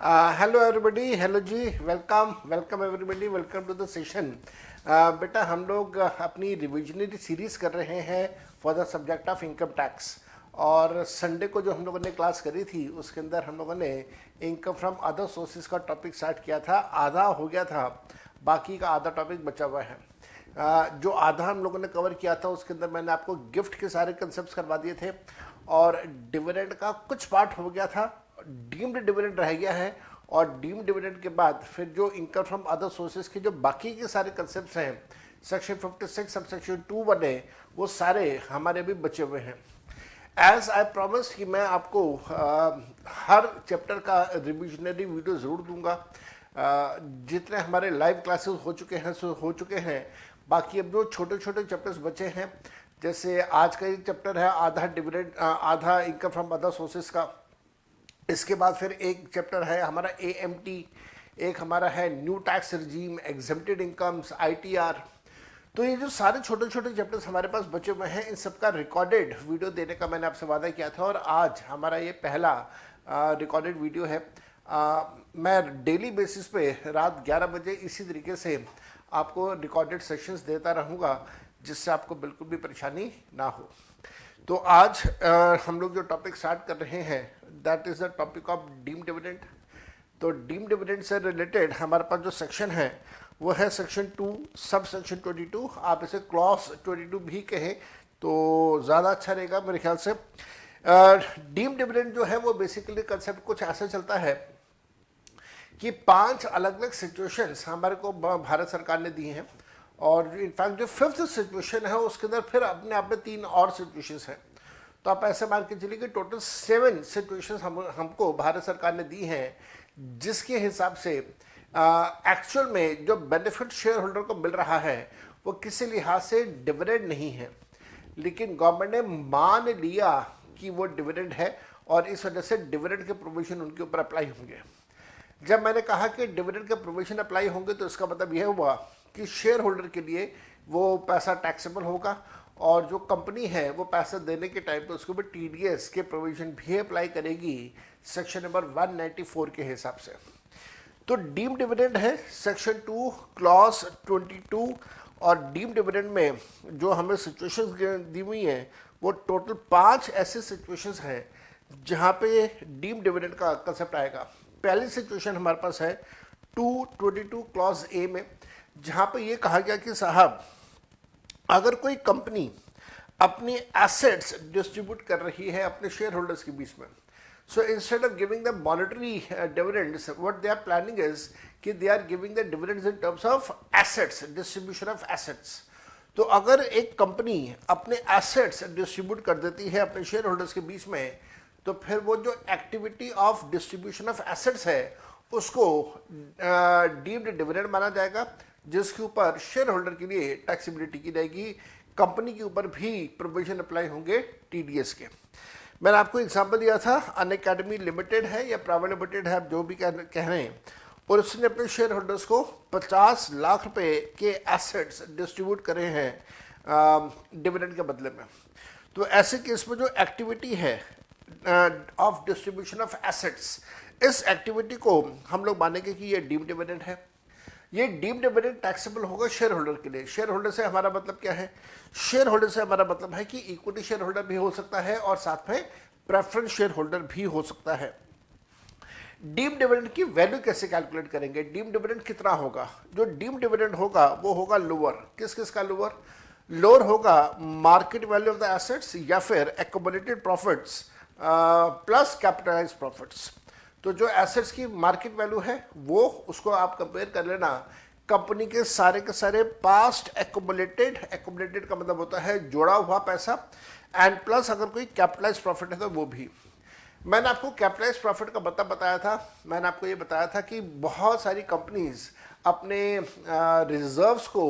Hello everybody, hello ji, welcome everybody, welcome to the session. बेटा हम लोग अपनी रिविजनरी सीरीज कर रहे हैं for the subject of income tax. और संडे को जो हम लोगों ने क्लास करी थी उसके अंदर हम लोगों ने इनकम फ्रॉम अदर सोर्सेज का टॉपिक स्टार्ट किया था। आधा हो गया था, बाकी का आधा टॉपिक बचा हुआ है। जो आधा हम लोगों ने कवर किया था उसके अंदर मैंने आपको गिफ्ट के सारे कंसेप्ट करवा दिए थे और डिविडेंड का कुछ पार्ट हो गया था, डीम्ड डिविडेंड रह गया है। और डीम्ड डिविडेंड के बाद फिर जो इनकम फ्रॉम अदर सोर्सेज के जो बाकी के सारे कंसेप्ट हैं सेक्शन 56 सब सेक्शन 2 बने, वो सारे हमारे भी बचे हुए हैं। एज आई प्रॉमिस कि मैं आपको हर चैप्टर का रिविजनरी वीडियो ज़रूर दूंगा। जितने हमारे लाइव क्लासेस हो चुके हैं सो हो चुके हैं। बाकी अब जो छोटे छोटे चैप्टर्स बचे हैं, जैसे आज का एक चैप्टर है आधा डिविडेंड आधा इनकम फ्रॉम अदर सोर्सेज का। इसके बाद फिर एक चैप्टर है हमारा AMT, एक हमारा है new tax regime, exempted incomes, ITR। तो ये जो सारे छोटे छोटे चैप्टर्स हमारे पास बचे हुए हैं, इन सबका रिकॉर्डेड वीडियो देने का मैंने आपसे वादा किया था और आज हमारा ये पहला रिकॉर्डेड वीडियो है। मैं डेली बेसिस पे रात 11 बजे इसी तरीके से आपको रिकॉर्डेड सेशंस देता रहूँगा, जिससे आपको बिल्कुल भी परेशानी ना हो। तो आज हम लोग जो टॉपिक स्टार्ट कर रहे हैं that is the topic of deem dividend. तो डीम डिविडेंड से रिलेटेड हमारे पास जो सेक्शन है वो है सेक्शन 2 सब सेक्शन 22। आप इसे क्लॉज 22 भी कहें तो ज़्यादा अच्छा रहेगा मेरे ख्याल से। डीम डिविडेंड जो है वो बेसिकली कंसेप्ट कुछ ऐसा चलता है कि 5 अलग अलग सिचुएशंस हमारे को भारत सरकार ने दी हैं और इनफैक्ट जो 5th सिचुएशन है उसके अंदर फिर अपने आप में 3 और सिचुएशंस हैं। तो आप ऐसे मान के चलिए कि टोटल 7 सिचुएशंस हमको भारत सरकार ने दी हैं, जिसके हिसाब से एक्चुअल में जो बेनिफिट शेयर होल्डर को मिल रहा है वो किसी लिहाज से डिविडेंड नहीं है, लेकिन गवर्नमेंट ने मान लिया कि वो डिविडेंड है और इस वजह से डिविडेंड के प्रोविजन उनके ऊपर अप्लाई होंगे। जब मैंने कहा कि डिविडेंड के प्रोविजन अप्लाई होंगे तो इसका मतलब यह हुआ कि शेयर होल्डर के लिए वो पैसा टैक्सेबल होगा और जो कंपनी है वो पैसा देने के टाइम पे उसके ऊपर TDS के प्रोविजन भी अप्लाई करेगी सेक्शन नंबर 194 के हिसाब से। तो डीम डिविडेंड है सेक्शन 2 क्लॉज 22। और डीम डिविडेंड में जो हमें सिचुएशंस दी हुई हैं वो टोटल 5 ऐसे सिचुएशंस हैं जहाँ पे डीम डिविडेंड का कंसेप्ट आएगा। पहली सिचुएशन हमारे पास है 222 क्लॉज A में, जहाँ पे ये कहा गया कि साहब अगर कोई कंपनी अपनी एसेट्स डिस्ट्रीब्यूट कर रही है अपने शेयर होल्डर्स के बीच में, so instead of giving the monetary dividends what they are planning is कि they are giving the dividends in terms of assets, distribution of assets. तो अगर एक कंपनी अपने एसेट्स डिस्ट्रीब्यूट कर देती है अपने शेयर होल्डर्स के बीच में, तो फिर वो जो activity of distribution of assets है उसको डीम्ड डिविडेंड माना जाएगा, जिसके ऊपर शेयर होल्डर के लिए टैक्सेबिलिटी की जाएगी। कंपनी के ऊपर भी प्रोविजन अप्लाई होंगे TDS के। मैंने आपको एग्जांपल दिया था, अनअकैडमी लिमिटेड है या प्राइवेट लिमिटेड है, आप जो भी कह रहे हैं, और उसने अपने शेयर होल्डर्स को 50 लाख रुपए के एसेट्स डिस्ट्रीब्यूट करे हैं डिविडेंड के बदले में। तो ऐसे केस में जो एक्टिविटी है ऑफ डिस्ट्रीब्यूशन ऑफ एसेट्स, इस एक्टिविटी को हम लोग मानेंगे कि ये डीम डिविडेंड है। ये डीम डिविडेंड टैक्सेबल होगा शेयर होल्डर के लिए। शेयर होल्डर से हमारा मतलब क्या है? शेयर होल्डर से हमारा मतलब है कि इक्विटी शेयर होल्डर भी हो सकता है और साथ में प्रेफरेंस शेयर होल्डर भी हो सकता है। डीम डिविडेंड की वैल्यू कैसे कैलकुलेट करेंगे? डीम डिविडेंड कितना होगा? जो डीम डिविडेंड होगा वो होगा लोअर। किस किस का लोअर? लोअर होगा market value of the assets या फिर accumulated profits plus capitalised profits. तो जो एसेट्स की मार्केट वैल्यू है वो उसको आप कंपेयर कर लेना कंपनी के सारे पास्ट एक्युमुलेटेड का मतलब होता है जोड़ा हुआ पैसा, एंड प्लस अगर कोई कैपिटलाइज्ड प्रॉफिट है तो वो भी। मैंने आपको कैपिटलाइज्ड प्रॉफिट का बताया था। मैंने आपको ये बताया था कि बहुत सारी कंपनीज अपने रिजर्व्स को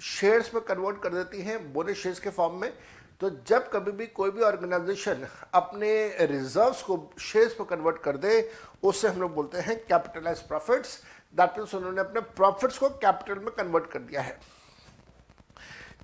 शेयर्स में कन्वर्ट कर देती हैं, बोनस शेयर्स के फॉर्म में। तो जब कभी भी कोई भी ऑर्गेनाइजेशन अपने रिजर्व्स को शेयर्स में कन्वर्ट कर दे, उससे हम लोग बोलते हैं कैपिटलाइज्ड प्रॉफिट्स। दैट मीन्स उन्होंने अपने प्रॉफिट्स को कैपिटल में कन्वर्ट कर दिया है।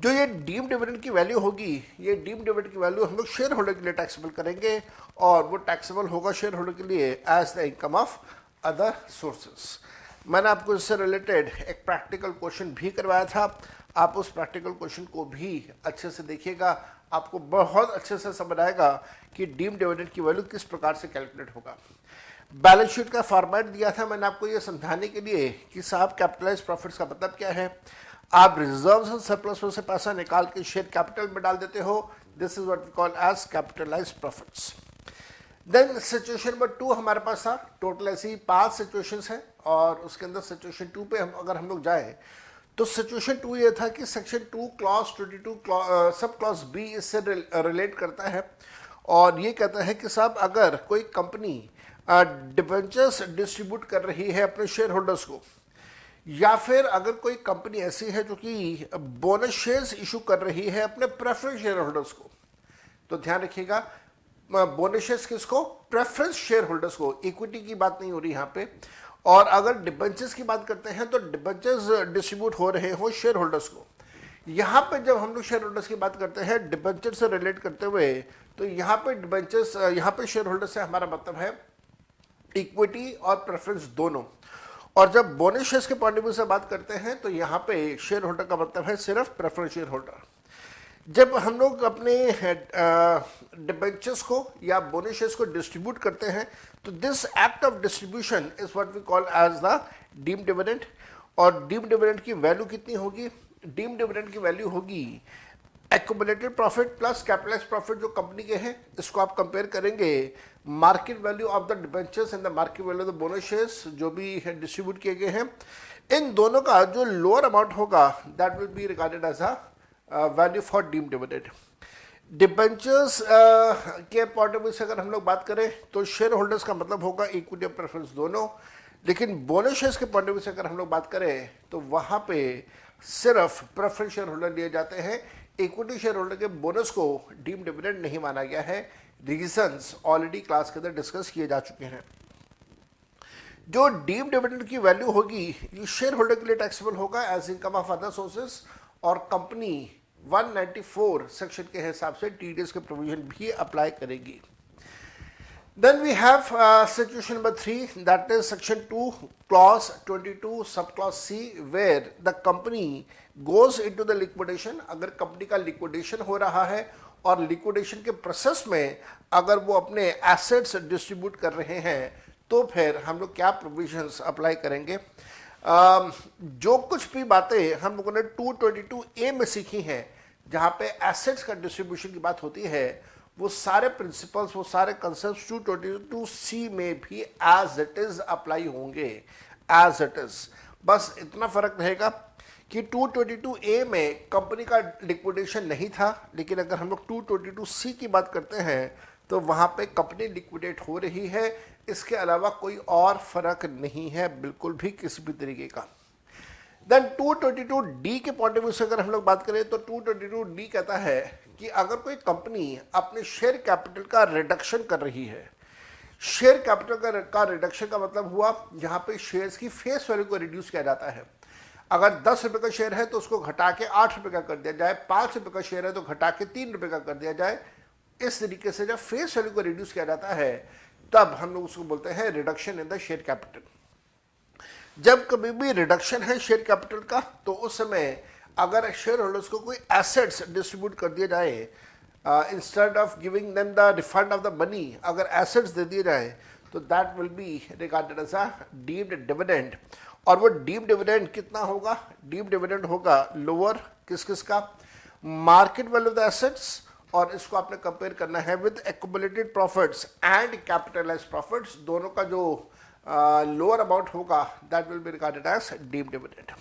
जो ये डीम डिविडेंड की वैल्यू होगी, ये डीम डिविडेंड की वैल्यू हम लोग शेयर होल्डर के लिए टैक्सेबल करेंगे और वो टैक्सेबल होगा शेयर होल्डर के लिए as the income of other sources. मैंने आपको इससे रिलेटेड एक प्रैक्टिकल क्वेश्चन भी करवाया था, आप उस प्रैक्टिकल क्वेश्चन को भी अच्छे से देखिएगा, आपको बहुत अच्छे से समझ आएगा कि डीम्ड डिविडेंड की वैल्यू किस प्रकार से कैलकुलेट होगा। बैलेंस शीट का फॉर्मेट दिया था मैंने आपको ये समझाने के लिए कि साहब कैपिटलाइज प्रॉफिट्स का मतलब क्या है। आप रिजर्व्स एंड सरप्लस में से पैसा निकाल के शेयर कैपिटल में डाल देते हो, this is what we call as capitalise profits. Then situation number 2 हमारे पास था, टोटल ऐसी 5 सिचुएशंस हैं और उसके अंदर सिचुएशन 2 पे अगर हम लोग जाएं तो सिचुएशन 2 ये था कि section 2 clause 22 sub clause B इससे रिलेट करता है और ये कहता है कि साहब अगर कोई कंपनी डिबेंचर्स डिस्ट्रीब्यूट कर रही है अपने शेयर होल्डर्स को, या फिर अगर कोई कंपनी ऐसी है जो कि बोनस शेयर्स इशू कर रही है अपने प्रेफरेंस शेयर होल्डर्स को, तो ध्यान रखिएगा बोनस शेयर्स किसको, प्रेफरेंस शेयर होल्डर्स को, इक्विटी की बात नहीं हो रही यहाँ पे। और अगर डिबेंचर्स की बात करते हैं तो डिबेंचर्स डिस्ट्रीब्यूट हो रहे हो शेयर होल्डर्स को। यहाँ पे जब हम लोग शेयर होल्डर्स की बात करते हैं डिबेंचर से रिलेट करते हुए, तो यहाँ पे डिबेंचर्स, यहाँ पे शेयर होल्डर से हमारा मतलब है इक्विटी और प्रेफरेंस दोनों। और जब बोनस शेयर्स के पॉइंट ऑफ व्यू से बात करते हैं तो यहाँ पे शेयर होल्डर का मतलब है सिर्फ प्रेफरेंस शेयर होल्डर। जब हम लोग अपने डिबेंचर्स को या बोनस शेयर्स को डिस्ट्रीब्यूट करते हैं तो this act of distribution is what we call as the deemed dividend. और डीम्ड डिविडेंड की वैल्यू कितनी होगी, डीम्ड डिविडेंड की वैल्यू होगी accumulated profit plus capitalised profit जो कंपनी के हैं, इसको आप कंपेयर करेंगे market value of the debentures and the market value of the bonus shares जो भी डिस्ट्रीब्यूट किए गए हैं। इन दोनों का जो लोअर अमाउंट होगा that will be regarded as a value for deemed dividend. Debentures के पॉइंट ऑफ व्यू से अगर हम लोग बात करें तो शेयर होल्डर्स का मतलब होगा इक्विटी और प्रेफरेंस दोनों, लेकिन बोनस शेयर्स के पॉइंट ऑफ व्यू से अगर हम लोग बात करें तो वहाँ पे सिर्फ प्रेफरेंस शेयर होल्डर लिए जाते हैं, इक्विटी शेयर होल्डर के बोनस को डीम्ड डिविडेंड नहीं माना गया है। रीजंस ऑलरेडी क्लास के अंदर डिस्कस किए जा चुके हैं। जो डीम्ड डिविडेंड की वैल्यू होगी ये शेयर होल्डर के लिए टैक्सेबल होगा as income of other sources, और कंपनी 194 सेक्शन के हिसाब से टीडीएस के प्रोविजन भी अप्लाई करेगी। Then we have situation number 3, that is section 2 clause 22 subclause C, where the company goes into the liquidation। अगर कंपनी का लिक्विडेशन हो रहा है और लिक्विडेशन के प्रोसेस में अगर वो अपने एसेट्स डिस्ट्रीब्यूट कर रहे हैं तो फिर हम लोग क्या प्रोविजंस अप्लाई करेंगे। जो कुछ भी बातें हम लोगों ने 222A में सीखी हैं जहाँ पे एसेट्स का डिस्ट्रीब्यूशन की बात होती है, वो सारे प्रिंसिपल्स, वो सारे कंसेप्ट 222C में भी एज इट इज अप्लाई होंगे, एज इट इज। बस इतना फर्क रहेगा कि 222A में कंपनी का लिक्विडेशन नहीं था, लेकिन अगर हम लोग 222C की बात करते हैं तो वहाँ पे कंपनी लिक्विडेट हो रही है, इसके अलावा कोई और फर्क नहीं है बिल्कुल भी किसी भी तरीके का। देन 222D के पॉइंट ऑफ व्यू से अगर हम लोग बात करें तो 222D कहता है कि अगर कोई कंपनी अपने शेयर कैपिटल का रिडक्शन कर रही है, शेयर कैपिटल का रिडक्शन का मतलब हुआ जहाँ पे शेयर्स की फेस वैल्यू को रिड्यूस किया जाता है। अगर 10 रुपये का शेयर है तो उसको घटा के 8 रुपये का कर दिया जाए, 5 रुपये का शेयर है तो घटा के 3 रुपये का कर दिया जाए। इस तरीके से जब फेस वैल्यू को रिड्यूस किया जाता है तब हम लोग उसको बोलते हैं reduction in the share capital. जब कभी भी रिडक्शन है शेयर कैपिटल का तो उस समय अगर शेयर होल्डर्स को कोई एसेट्स डिस्ट्रीब्यूट कर दिए जाए, instead of giving them the refund of the money, अगर एसेट्स दे दिए जाए तो that will be regarded as a deemed dividend. और वो डीम्ड डिविडेंड कितना होगा, डीम्ड डिविडेंड होगा लोअर किस किस का, market value of the assets, और इसको आपने कंपेयर करना है with accumulated profits and capitalised profits, दोनों का जो लोअर अमाउंट होगा that will be regarded as deemed dividend.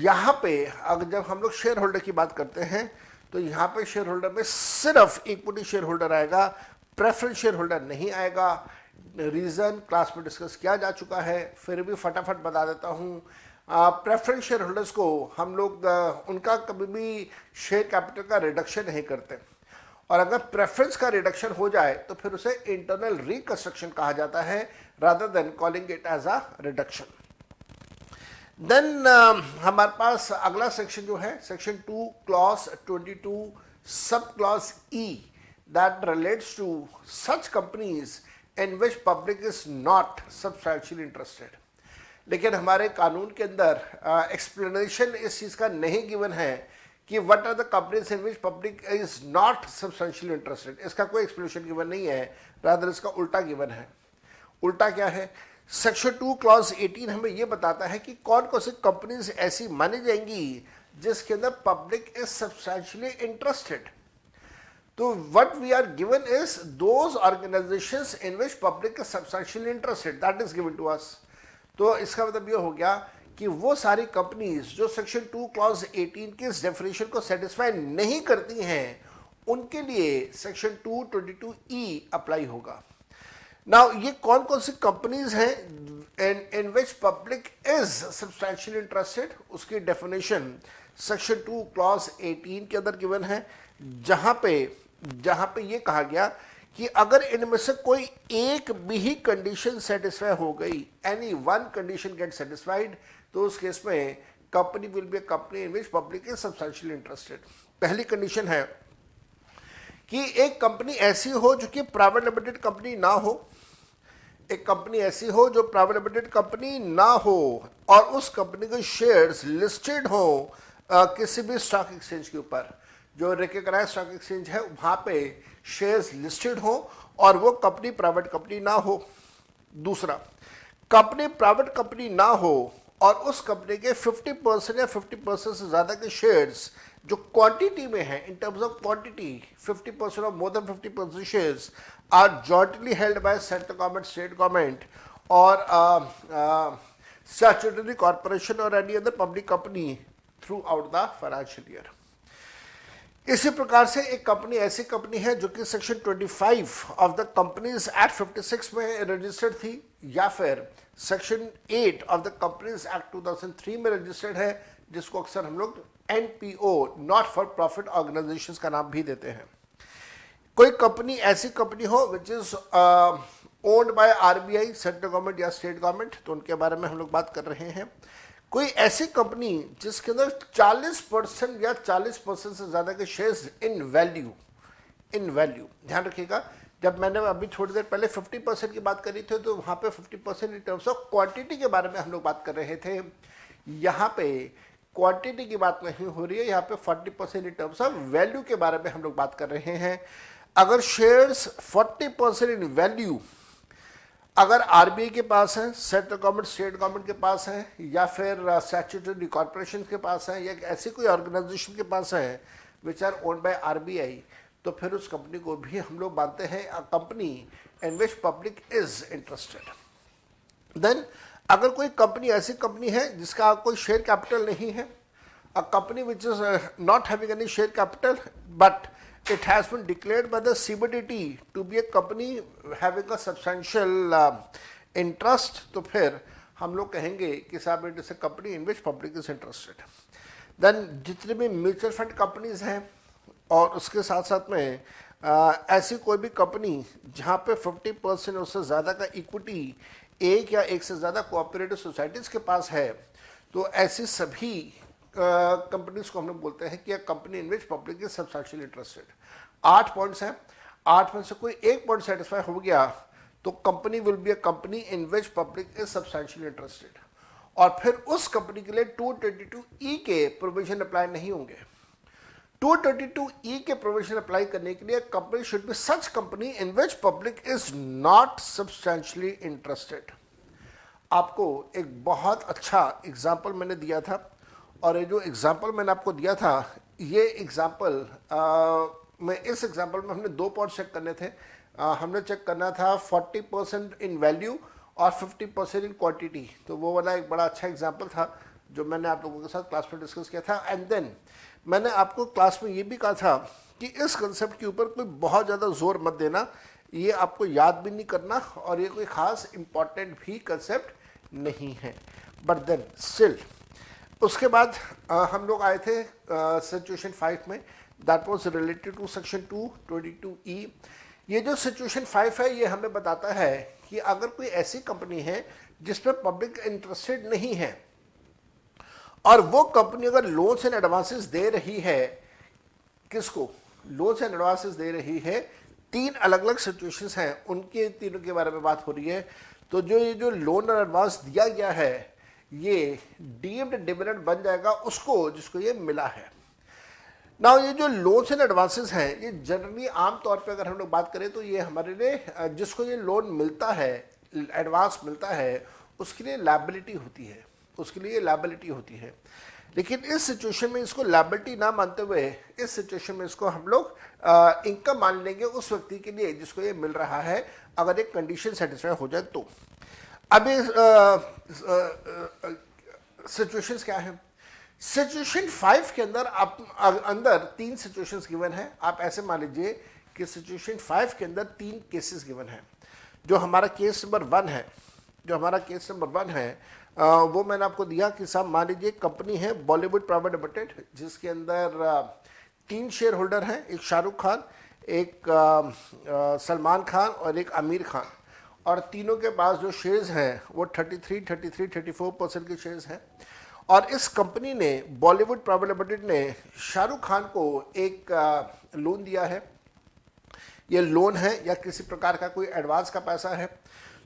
यहाँ पे अगर जब हम लोग शेयर होल्डर की बात करते हैं तो यहाँ पे शेयर होल्डर में सिर्फ इक्विटी शेयर होल्डर आएगा, प्रेफरेंस शेयर होल्डर नहीं आएगा। रीज़न क्लास में डिस्कस किया जा चुका है, फिर भी फटाफट बता देता हूँ। प्रेफरेंस शेयर होल्डर्स को हम लोग उनका कभी भी शेयर कैपिटल का रिडक्शन नहीं करते, और अगर प्रेफरेंस का रिडक्शन हो जाए तो फिर उसे इंटरनल रिकंस्ट्रक्शन कहा जाता है rather than calling it as a reduction. Then हमारे पास अगला सेक्शन जो है section 2 clause 22 sub clause E that relates to such companies in which public is not substantially interested. लेकिन हमारे कानून के अंदर एक्सप्लेनेशन इस चीज़ का नहीं गिवन है कि what are the companies in which public is not substantially interested. इसका कोई एक्सप्लेनेशन गिवन नहीं है, रादर इसका उल्टा गिवन है। उल्टा क्या है? सेक्शन 2 क्लॉज 18 हमें यह बताता है कि कौन कौन सी कंपनीज ऐसी मानी जाएंगी जिसके अंदर पब्लिक इज सब्सटैंशियली इंटरेस्टेड। तो what we are given is those organisations in which public is substantially interested, that is given to us. तो इसका मतलब ये हो गया कि वो सारी कंपनीज जो सेक्शन 2 क्लॉज 18 की इस डेफिनेशन को सेटिस्फाई नहीं करती हैं, उनके लिए सेक्शन 222E अप्लाई होगा। नाउ ये कौन कौन सी कंपनीज हैं इन which public is substantially interested, उसकी डेफिनेशन सेक्शन 2 क्लॉज 18 के अंदर गिवन है, जहां पे ये कहा गया कि अगर इनमें से कोई एक भी कंडीशन सेटिस्फाई हो गई, any one condition gate satisfied, तो उस केस में company will be a company in which public is substantially interested. पहली कंडीशन है कि एक कंपनी ऐसी हो जो कि प्राइवेट लिमिटेड कंपनी ना हो, एक कंपनी ऐसी हो जो प्राइवेट लिमिटेड कंपनी ना हो और उस कंपनी के शेयर्स लिस्टेड हो किसी भी स्टॉक एक्सचेंज के ऊपर, जो रिकॉग्नाइज्ड स्टॉक एक्सचेंज है वहां पे शेयर्स लिस्टेड हो और वो कंपनी प्राइवेट कंपनी ना हो। दूसरा, कंपनी प्राइवेट कंपनी ना हो और उस कंपनी के 50% या 50% से ज़्यादा के शेयर्स जो क्वांटिटी में है, इन टर्म्स ऑफ क्वांटिटी 50% और more than 50% shares are jointly held by central government, state government और स्टैट्यूटरी कॉर्पोरेशन और any other public company throughout the financial year. इसी प्रकार से एक कंपनी ऐसी कंपनी है जो कि section 25 of the companies act 56 में रजिस्टर्ड थी, या फिर section 8 of the companies act 2003 में रजिस्टर्ड है, जिसको अक्सर हम लोग NPO, not for profit organisations का नाम भी देते हैं। कोई कंपनी ऐसी कंपनी हो which is owned by RBI, central government या स्टेट गवर्नमेंट, तो उनके बारे में हम लोग बात कर रहे हैं। कोई ऐसी कंपनी जिसके अंदर 40% या 40% से ज़्यादा के शेयर्स इन वैल्यू, ध्यान रखिएगा, जब मैंने अभी थोड़ी देर पहले 50% की बात करी थी तो वहाँ पे 50% इन टर्म्स ऑफ क्वांटिटी के बारे में हम लोग बात कर रहे थे। यहाँ पे क्वांटिटी की बात नहीं हो रही है, यहाँ पे 40% इन टर्म्स ऑफ वैल्यू के बारे में हम लोग बात कर रहे हैं। अगर शेयर्स 40% इन वैल्यू अगर RBI के पास है, सेंट्रल गवर्नमेंट, स्टेट गवर्नमेंट के पास है, या फिर स्टैट्यूटरी कॉर्पोरेशन के पास है, या ऐसी कोई ऑर्गेनाइजेशन के पास है which are owned by RBI, तो फिर उस कंपनी को भी हम लोग मानते हैं a company in which public is interested. Then अगर कोई कंपनी ऐसी कंपनी है जिसका कोई शेयर कैपिटल नहीं है, a company which is not having any share capital but it has been declared by the CBDT to be a company having a substantial interest, तो फिर हम लोग कहेंगे कि साहब it is a company in which public is interested. Then जितने भी mutual fund companies हैं और उसके साथ साथ में ऐसी कोई भी कंपनी जहाँ पे 50% उससे ज़्यादा का इक्विटी एक या एक से ज़्यादा कोऑपरेटिव सोसाइटीज़ के पास है, तो ऐसी सभी कंपनीज को हम लोग बोलते हैं कि company in which public is substantially interested. 8 points हैं, 8 में से कोई एक पॉइंट सेटिस्फाई हो गया तो company will be a company in which public is substantially interested, और फिर उस कंपनी के लिए 222E के प्रोविजन अप्लाई नहीं होंगे। 222E के प्रोविजन अप्लाई करने के लिए company should be such company in which public is not substantially interested. आपको एक बहुत अच्छा एग्जाम्पल मैंने दिया था, और ये जो एग्जाम्पल मैंने आपको दिया था, ये एग्जाम्पल में इस एग्जाम्पल में हमने 2 पॉइंट चेक करने थे। हमने चेक करना था 40% इन वैल्यू और 50% इन क्वांटिटी, तो वो वाला एक बड़ा अच्छा एग्जाम्पल था जो मैंने आप लोगों के साथ क्लास में डिस्कस किया था। एंड देन मैंने आपको क्लास में ये भी कहा था कि इस कंसेप्ट के ऊपर कोई बहुत ज़्यादा जोर मत देना, ये आपको याद भी नहीं करना और ये कोई ख़ास इम्पॉर्टेंट भी कंसेप्ट नहीं है, बट देन स्टिल उसके बाद हम लोग आए थे सिचुएशन 5 में, that was related to section 222E। ये जो सिचुएशन 5 है ये हमें बताता है कि अगर कोई ऐसी कंपनी है जिसमें पब्लिक इंटरेस्टेड नहीं है और वो कंपनी अगर लोन्स एंड एडवांसेस दे रही है, किसको लोन्स एंड एडवांसेस दे रही है, तीन अलग अलग सिचुएशंस हैं, उनके तीनों के बारे में बात हो रही है। तो जो ये जो लोन और एडवांस दिया गया है ये डीम्ड डिविडेंड बन जाएगा उसको जिसको ये मिला है। ना ये जो लोन्स एंड एडवांसेस हैं ये जनरली आमतौर पे अगर हम लोग बात करें तो ये हमारे लिए जिसको ये लोन मिलता है, एडवांस मिलता है, उसके लिए लायबिलिटी होती है, उसके लिए लायबिलिटी होती है। लेकिन इस सिचुएशन में इसको लायबिलिटी ना मानते हुए इस सिचुएशन में इसको हम लोग इनकम मान लेंगे उस व्यक्ति के लिए जिसको ये मिल रहा है, अगर एक कंडीशन सेटिस्फाई हो जाए तो। अब ये सिचुएशंस क्या है? सिचुएशन 5 के अंदर आप अंदर तीन सिचुएशंस गिवन है। आप ऐसे मान लीजिए कि सिचुएशन 5 के अंदर तीन केसेस गिवन है। जो हमारा केस नंबर 1 है, जो हमारा केस नंबर 1 है वो मैंने आपको दिया कि साहब मान लीजिए कंपनी है बॉलीवुड प्राइवेट लिमिटेड जिसके अंदर तीन शेयर होल्डर हैं, एक शाहरुख खान, एक सलमान खान और एक आमिर खान, और तीनों के पास जो शेयर्स हैं वो 34% के शेयर्स हैं। और इस कंपनी ने बॉलीवुड प्राइवेट लिमिटेड ने शाहरुख खान को एक लोन दिया है। ये लोन है या किसी प्रकार का कोई एडवांस का पैसा है।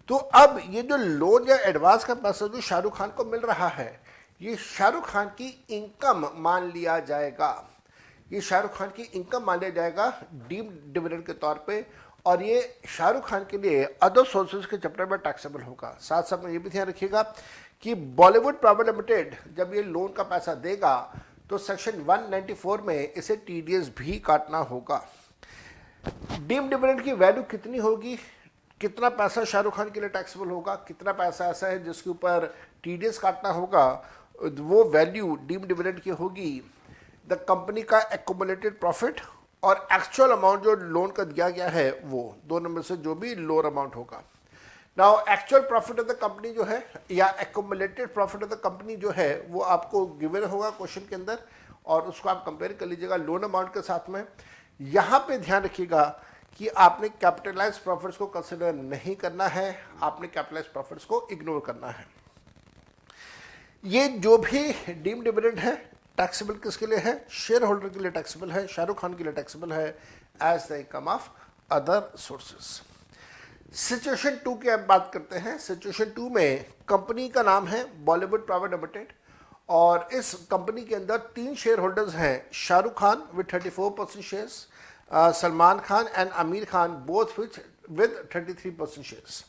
तो अब ये जो लोन या एडवांस का पैसा जो शाहरुख खान को मिल रहा है ये शाहरुख खान की इनकम मान लिया जाएगा, ये शाहरुख खान की इनकम मान लिया जाएगा डीम्ड डिविडेंड के तौर पे, और ये शाहरुख खान के लिए अदर सोर्सेज के चैप्टर में टैक्सेबल होगा। साथ साथ में ये भी ध्यान रखिएगा कि बॉलीवुड प्राइवेट लिमिटेड जब ये लोन का पैसा देगा तो सेक्शन 194 में इसे टीडीएस भी काटना होगा। डीम्ड डिविडेंड की वैल्यू कितनी होगी, कितना पैसा शाहरुख खान के लिए टैक्सेबल होगा, कितना पैसा ऐसा है जिसके ऊपर टीडीएस काटना होगा, वो वैल्यू डीम्ड डिविडेंड की होगी द कंपनी का एक्यूमुलेटेड प्रॉफिट और एक्चुअल अमाउंट जो लोन का दिया गया है वो दोनों में से जो भी लोअर अमाउंट होगा। Now actual profit of the company जो है या accumulated profit of the company जो है वो आपको गिवन होगा क्वेश्चन के अंदर, और उसको आप कंपेयर कर लीजिएगा लोन अमाउंट के साथ में। यहाँ पे ध्यान रखिएगा कि आपने कैपिटलाइज प्रॉफिट्स को कंसिडर नहीं करना है, आपने कैपिटलाइज प्रॉफिट्स को इग्नोर करना है। ये जो भी डीम्ड डिविडेंड है टैक्सेबल किसके लिए है? शेयर होल्डर के लिए टैक्सेबल है, शाहरुख खान के लिए टैक्सेबल है as the income of other sources. Situation 2 की अब बात करते हैं। सिचुएशन 2 में कंपनी का नाम है बॉलीवुड प्राइवेट लिमिटेड और इस कंपनी के अंदर तीन शेयर होल्डर्स हैं, Shahrukh Khan with 34% shares, Salman Khan and Aamir Khan both with 33% shares.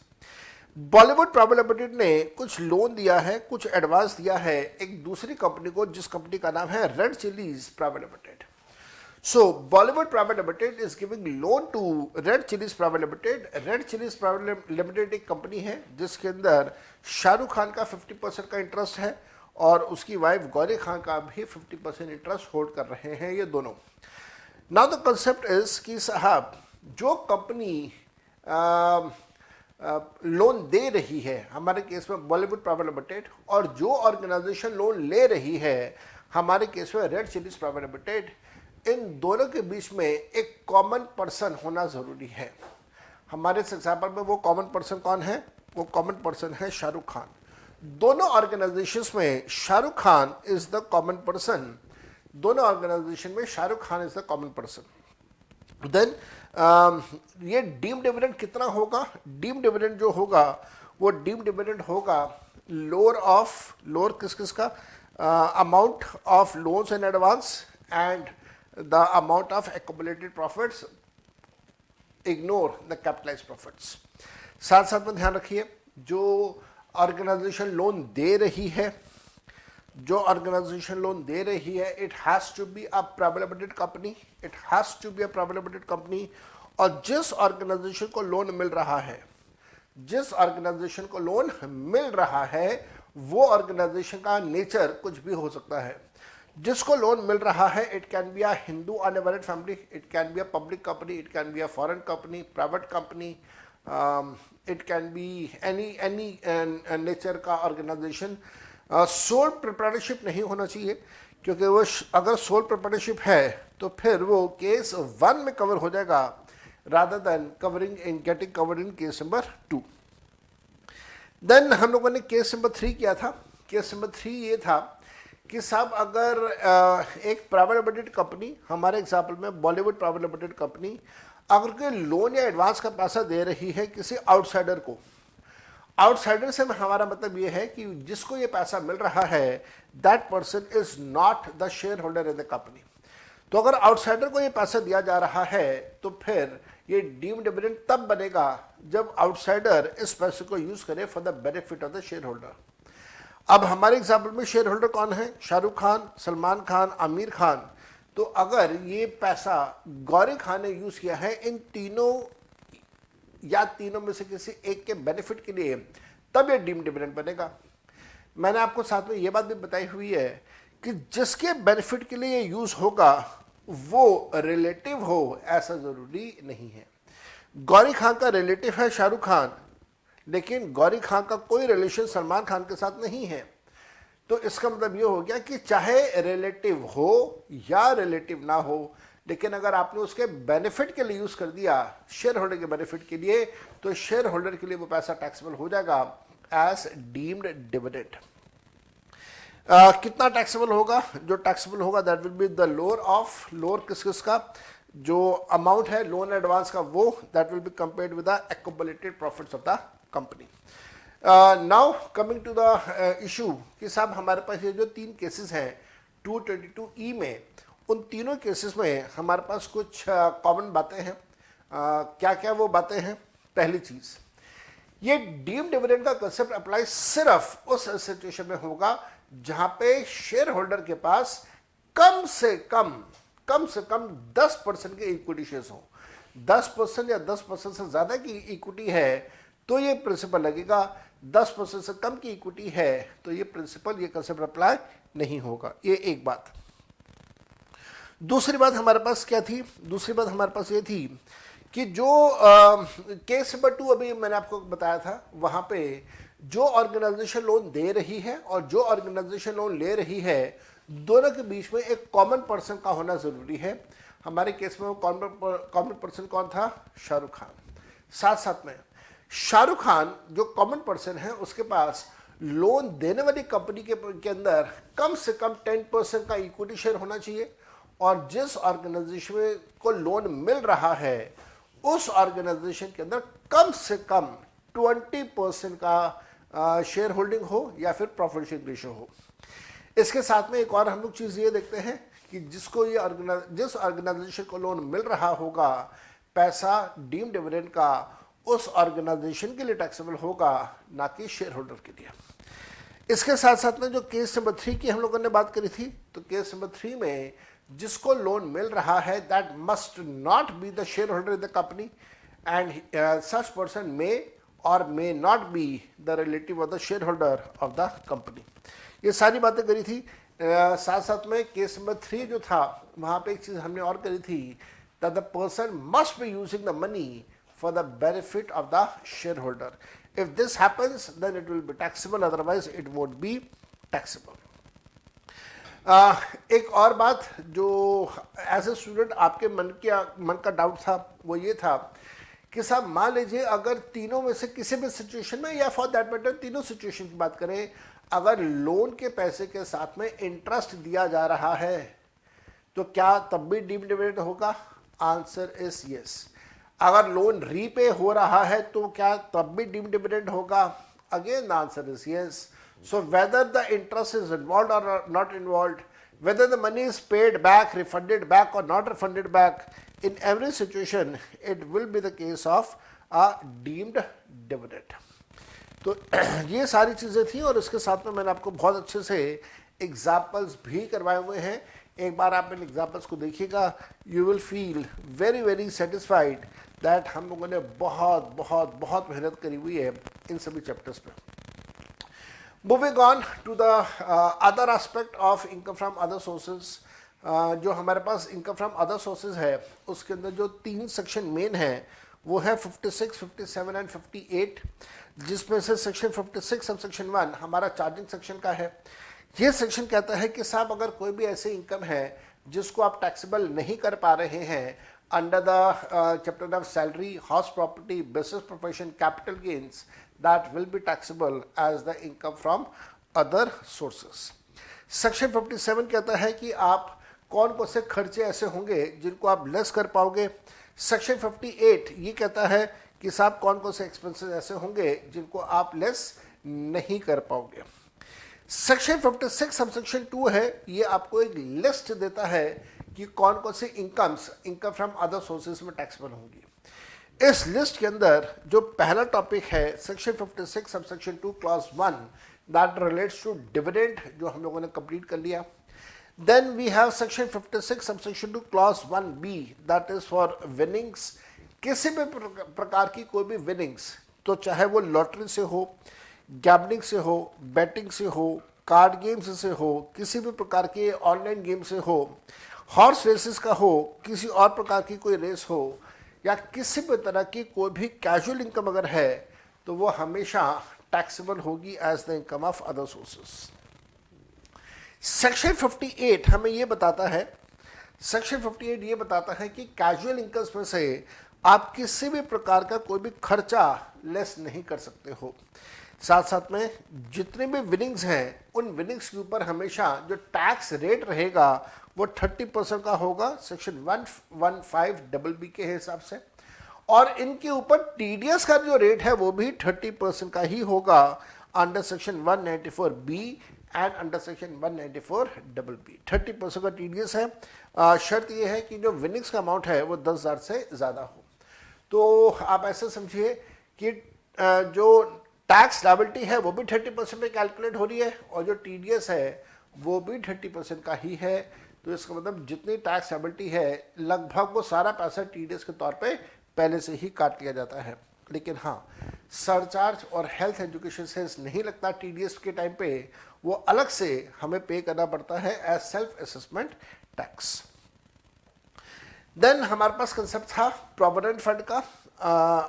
Bollywood private limited ने कुछ लोन दिया है, कुछ एडवांस दिया है एक दूसरी कंपनी को जिस कंपनी का नाम है red chillies private limited. So Bollywood private limited is giving loan to red chillies private limited. Red chillies private limited एक कंपनी है जिसके अंदर शाहरुख खान का 50% का इंटरेस्ट है और उसकी वाइफ गौरी खान का भी 50% इंटरेस्ट होल्ड कर रहे हैं ये दोनों। नाउ द कंसेप्ट इज कि साहब जो कंपनी लोन दे रही है, हमारे केस में बॉलीवुड प्राइवेट लिमिटेड, और जो ऑर्गेनाइजेशन लोन ले रही है हमारे केस में रेड चिलीज प्राइवेट लिमिटेड, इन दोनों के बीच में एक कॉमन पर्सन होना ज़रूरी है। हमारे इस एग्जाम्पल में वो कॉमन पर्सन कौन है? वो कॉमन पर्सन है शाहरुख खान। दोनों ऑर्गेनाइजेशंस में Shahrukh Khan is the common person, दोनों ऑर्गेनाइजेशन में Shahrukh Khan is the common person. Then ये डीम्ड डिविडेंड कितना होगा? डीम्ड डिविडेंड जो होगा वो डीम्ड डिविडेंड होगा लोअर किस किस का amount of loans and advance and the amount of accumulated profits, ignore the capitalised profits. साथ साथ में ध्यान रखिए जो ऑर्गेनाइजेशन लोन दे रही है, जो ऑर्गेनाइजेशन लोन दे रही है it has to be a private limited company, it has to be a private limited company. और जिस ऑर्गेनाइजेशन को लोन मिल रहा है, जिस ऑर्गेनाइजेशन को लोन मिल रहा है वो ऑर्गेनाइजेशन का नेचर कुछ भी हो सकता है। जिसको लोन मिल रहा है it can be a Hindu unmarried family, it can be a public company, it can be a foreign company, private company, it can be any nature का ऑर्गेनाइजेशन। सोल प्रोप्राइटरशिप नहीं होना चाहिए क्योंकि वो अगर सोल प्रोप्राइटरशिप है तो फिर वो केस 1 में कवर हो जाएगा rather than getting covered in case number 2. Then हम लोगों ने केस नंबर 3 किया था। केस नंबर 3 ये था कि साहब अगर एक प्राइवेट लिमिटेड कंपनी, हमारे एग्जाम्पल में बॉलीवुड प्राइवेट लिमिटेड कंपनी, अगर कोई लोन या एडवांस का पैसा दे रही है किसी आउटसाइडर को, आउटसाइडर से हमारा मतलब ये है कि जिसको ये पैसा मिल रहा है that person is not the share holder in the company. तो अगर आउटसाइडर को ये पैसा दिया जा रहा है तो फिर ये डीम्ड डिविडेंड तब बनेगा जब आउटसाइडर इस पैसे को यूज करे for the benefit of the share holder. अब हमारे एग्जाम्पल में शेयर होल्डर कौन है? शाहरुख खान, सलमान खान, आमिर खान। तो अगर ये पैसा गौरी खान ने यूज किया है इन तीनों या तीनों में से किसी एक के बेनिफिट के लिए, तब ये डीम्ड डिविडेंड बनेगा। मैंने आपको साथ में ये बात भी बताई हुई है कि जिसके बेनिफिट के लिए ये यूज होगा वो रिलेटिव हो ऐसा जरूरी नहीं है। गौरी खान का रिलेटिव है शाहरुख खान, लेकिन गौरी खान का कोई रिलेशन सलमान खान के साथ नहीं है। तो इसका मतलब ये हो गया कि चाहे रिलेटिव हो या रिलेटिव ना हो, लेकिन अगर आपने उसके बेनिफिट के लिए यूज कर दिया, शेयर होल्डर के बेनिफिट के लिए, तो शेयर होल्डर के लिए वो पैसा टैक्सेबल हो जाएगा एज डीम्ड डिविडेंड। कितना टैक्सेबल होगा? जो टैक्सेबल होगा that will be the lower of, lower किस किस का, जो अमाउंट है लोन एडवांस का वो, that will be compared with the accumulated profits of the company. Now coming to the issue कि साहब हमारे पास ये जो तीन केसेस हैं 222E में, उन तीनों केसेस में हमारे पास कुछ कॉमन बातें हैं। क्या क्या वो बातें हैं? पहली चीज, ये डीम्ड डिविडेंड का कंसेप्ट अप्लाई सिर्फ उस सिचुएशन में होगा जहां पे शेयर होल्डर के पास कम से कम 10% के इक्विटी शेयर्स हो। 10% या 10% से ज्यादा की इक्विटी है तो ये प्रिंसिपल लगेगा, 10% से कम की इक्विटी है तो ये प्रिंसिपल, ये कंसेप्ट अप्लाई नहीं होगा। ये एक बात। दूसरी बात हमारे पास क्या थी? दूसरी बात हमारे पास ये थी कि जो केस नंबर 2 अभी मैंने आपको बताया था, वहां पे जो ऑर्गेनाइजेशन लोन दे रही है और जो ऑर्गेनाइजेशन लोन ले रही है, दोनों के बीच में एक कॉमन पर्सन का होना जरूरी है। हमारे केस में वो कॉमन पर्सन कौन था? शाहरुख खान। साथ साथ में शाहरुख खान जो कॉमन पर्सन है उसके पास लोन देने वाली कंपनी के अंदर कम से कम 10% का इक्विटी शेयर होना चाहिए, और जिस ऑर्गेनाइजेशन को लोन मिल रहा है उस ऑर्गेनाइजेशन के अंदर कम से कम 20% का शेयर होल्डिंग हो या फिर प्रॉफिट शेयर रेशियो हो। इसके साथ में एक और हम लोग चीज ये देखते हैं कि जिस ऑर्गेनाइजेशन को लोन मिल रहा होगा, पैसा डीम्ड डिविडेंड का उस ऑर्गेनाइजेशन के लिए टैक्सेबल होगा, ना कि शेयर होल्डर के लिए। इसके साथ साथ में जो केस नंबर 3 की हम लोगों ने बात करी थी, तो केस नंबर 3 में जिसको लोन मिल रहा है that must not be the share holder in the company and such person may और may not be the relative of the share holder of the company. ये सारी बातें करी थी। साथ साथ में केस नंबर 3 जो था वहां पे एक चीज हमने और करी थी, that the person must be using the money for the benefit of the shareholder. If this happens, then it will be taxable, otherwise it won't be taxable. एक और बात जो एज ए स्टूडेंट आपके मन का डाउट था वो ये था कि साहब मान लीजिए अगर तीनों में से किसी भी सिचुएशन में, या फॉर दैट मैटर तीनों सिचुएशन की बात करें, अगर लोन के पैसे के साथ में इंटरेस्ट दिया जा रहा है तो क्या तब भी डीम्ड डिविडेंड होगा? Answer is yes. अगर लोन रीपे हो रहा है तो क्या तब भी डीम्ड डिविडेंड होगा? Again the answer is yes. So whether the interest is involved और not involved, whether the money is paid back, refunded back और not refunded back, in every situation it will be the case of a deemed dividend. तो ये सारी चीजें थी, और इसके साथ में मैंने आपको बहुत अच्छे से एग्जाम्पल्स भी करवाए हुए हैं। एक बार आप इन एग्जाम्पल्स को देखिएगा, you will feel very very satisfied that हम लोगों ने बहुत बहुत बहुत मेहनत करी हुई है इन सभी चैप्टर्स पे। Moving on to the other aspect of income from other sources, जो हमारे पास इनकम फ्रॉम अदर सोर्सेज है उसके अंदर जो 3 सेक्शन मेन है वो है 56, 57 एंड 58, जिसमें से सेक्शन 56 सब सेक्शन 1 हमारा चार्जिंग सेक्शन का है। ये सेक्शन कहता है कि साहब अगर कोई भी ऐसी इनकम है जिसको आप टैक्सेबल नहीं कर पा रहे हैं under the chapter of salary, house property, business profession, capital gains, that will be taxable as the income from other sources. Section 57 कहता है कि आप कौन कौन से खर्चे ऐसे होंगे जिनको आप लेस कर पाओगे। सेक्शन 58 ये कहता है कि साहब कौन कौन से एक्सपेंसेस ऐसे होंगे जिनको आप लेस नहीं कर पाओगे। सेक्शन 56 सब सेक्शन 2 है, ये आपको एक लिस्ट देता है कि कौन कौन से इनकम फ्रॉम अदर सोर्सेज में टैक्सेबल होंगी। इस लिस्ट के अंदर जो पहला टॉपिक है section 56 sub section 2 clause 1 that relates to dividend, जो हम लोगों ने कंप्लीट कर लिया। Then we have section 56 sub section 2 clause 1b that is for winnings. किसी भी प्रकार की कोई भी विनिंग्स, तो चाहे वो लॉटरी से हो, गैम्बलिंग से हो, बैटिंग से हो, कार्ड गेम्स से हो, किसी भी प्रकार के ऑनलाइन गेम से हो, हॉर्स रेसेस का हो, किसी और प्रकार की कोई रेस हो, या किसी भी तरह की कोई भी कैजुअल इनकम अगर है तो वो हमेशा टैक्सेबल होगी as the income of other sources. Section 58 हमें ये बताता है, सेक्शन 58 ये बताता है कि कैजुअल इनकम्स में से आप किसी भी प्रकार का कोई भी खर्चा लेस नहीं कर सकते हो। साथ साथ में जितने भी विनिंग्स हैं उन विनिंग्स के ऊपर हमेशा जो टैक्स रेट रहेगा वो 30% का होगा सेक्शन 115BB के हिसाब से, और इनके ऊपर टीडीएस का जो रेट है वो भी 30% का ही होगा under section 194B and under section 194BB। 30% का टीडीएस है। शर्त ये है कि जो विनिंग्स का अमाउंट है वो 10,000 से ज़्यादा हो। तो आप ऐसे समझिए कि जो टैक्स लायबिलिटी है वो भी 30% पे कैलकुलेट हो रही है और जो टीडीएस है वो भी 30% का ही है। तो इसका मतलब जितनी टैक्स लायबिलिटी है लगभग वो सारा पैसा टीडीएस के तौर पे पहले से ही काट लिया जाता है। लेकिन हाँ, सरचार्ज और हेल्थ एजुकेशन से नहीं लगता टीडीएस के टाइम पे, वो अलग से हमें पे करना पड़ता है as self assessment tax. Then हमारे पास कंसेप्ट था प्रोविडेंट फंड का।